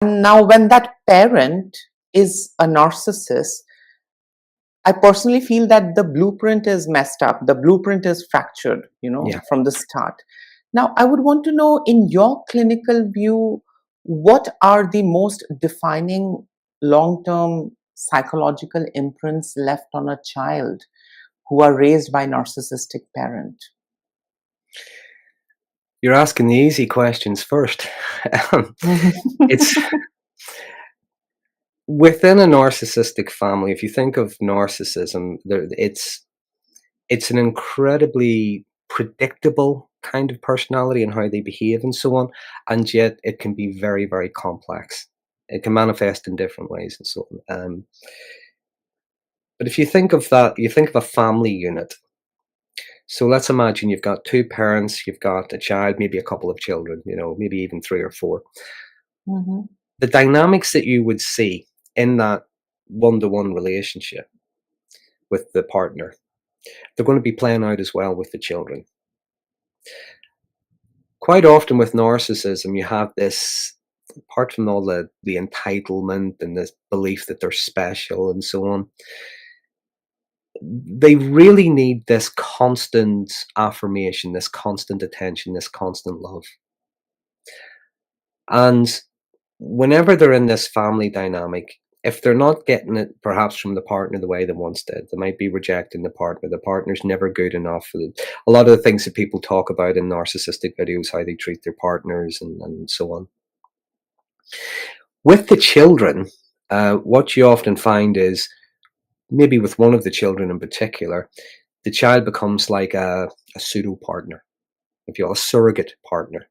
Now, when that parent is a narcissist, I personally feel that the blueprint is messed up. The blueprint is fractured, Yeah. from the start. Now, I would want to know, in your clinical view, what are the most defining long-term psychological imprints left on a child who are raised by narcissistic parent? You're asking the easy questions first. It's within a narcissistic family, if you think of narcissism, it's an incredibly predictable kind of personality and how they behave and so on, and yet it can be very, very complex. It can manifest in different ways and so on. But if you think of that, you think of a family unit. So let's imagine you've got two parents, you've got a child, maybe a couple of children, maybe even three or four. Mhm. The dynamics that you would see in that one-to-one relationship with the partner, they're going to be playing out as well with the children. Quite often with narcissism, you have this, apart from all the entitlement and this belief that they're special and so on, they really need this constant affirmation, this constant attention, this constant love. And whenever they're in this family dynamic, if they're not getting it perhaps from the partner the way they once did, they might be rejecting the partner. The partner's never good enough. A lot of the things that people talk about in narcissistic videos, how they treat their partners and so on. With the children, what you often find is, maybe with one of the children in particular, the child becomes like a pseudo partner, if you will, a surrogate partner.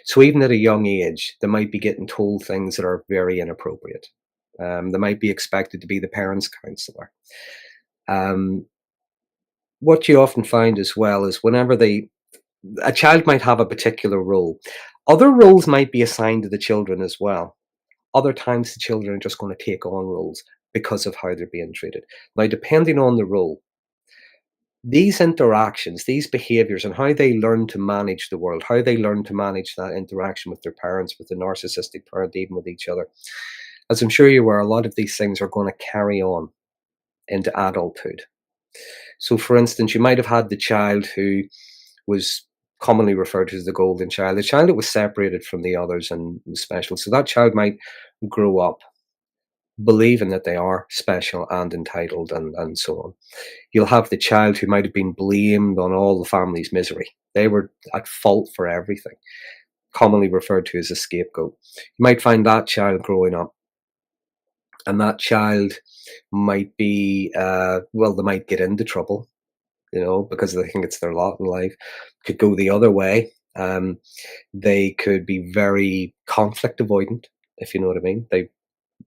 So even at a young age, they might be getting told things that are very inappropriate. They might be expected to be the parents' counselor. What you often find as well is whenever a child might have a particular role, other roles might be assigned to the children as well. Other times the children are just going to take on roles because of how they're being treated. Now, depending on the role, these interactions, these behaviors, and how they learn to manage the world, how they learn to manage that interaction with their parents, with the narcissistic parent, even with each other, as I'm sure you are, a lot of these things are going to carry on into adulthood. So, for instance, you might have had the child who was commonly referred to as the golden child, the child that was separated from the others and was special. So that child might grow up believing that they are special and entitled and so on. You'll have the child who might have been blamed on all the family's misery. They were at fault for everything, commonly referred to as a scapegoat. You might find that child growing up, and that child might be, they might get into trouble, because they think it's their lot in life. Could go the other way. They could be very conflict avoidant, if you know what I mean. They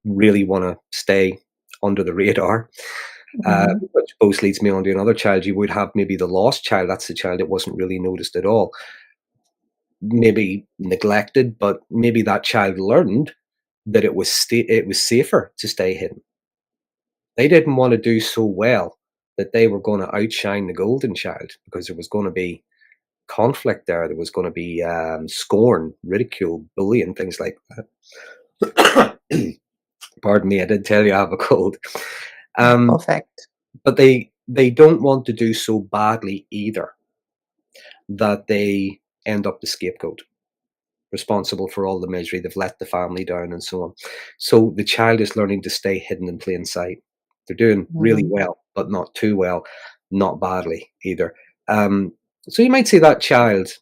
really want to stay under the radar. Mhm. Which both leads me on to another child. You would have maybe the lost child. That's the child that wasn't really noticed at all, maybe neglected, but maybe that child learned that it was safer to stay hidden. They didn't want to do so well that they were going to outshine the golden child, because there was going to be conflict there. There was going to be scorn, ridicule, bullying, things like that. Pardon me, I did tell you I have a cold. Um, Perfect. but they don't want to do so badly either that they end up the scapegoat, responsible for all the misery. They've let the family down and so on. So the child is learning to stay hidden in plain sight. They're doing really Mhm. well, but not too well, not badly either. So you might say that child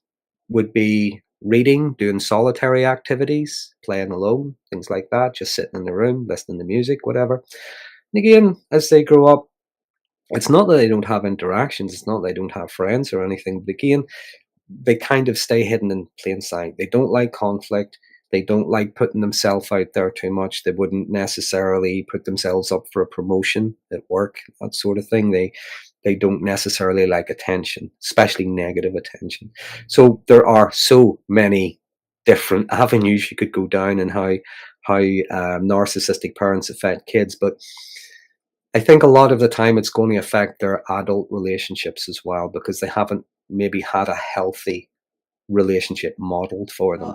would be reading, doing solitary activities, playing alone, things like that, just sitting in the room, listening to music, whatever. And again, as they grow up, it's not that they don't have interactions, it's not that they don't have friends or anything, but again, they kind of stay hidden in plain sight. They don't like conflict. They don't like putting themselves out there too much. They wouldn't necessarily put themselves up for a promotion at work, that sort of thing. They don't necessarily like attention, especially negative attention. So there are so many different avenues you could go down in how narcissistic parents affect kids, but I think a lot of the time it's going to affect their adult relationships as well, because they haven't maybe had a healthy relationship modeled for them.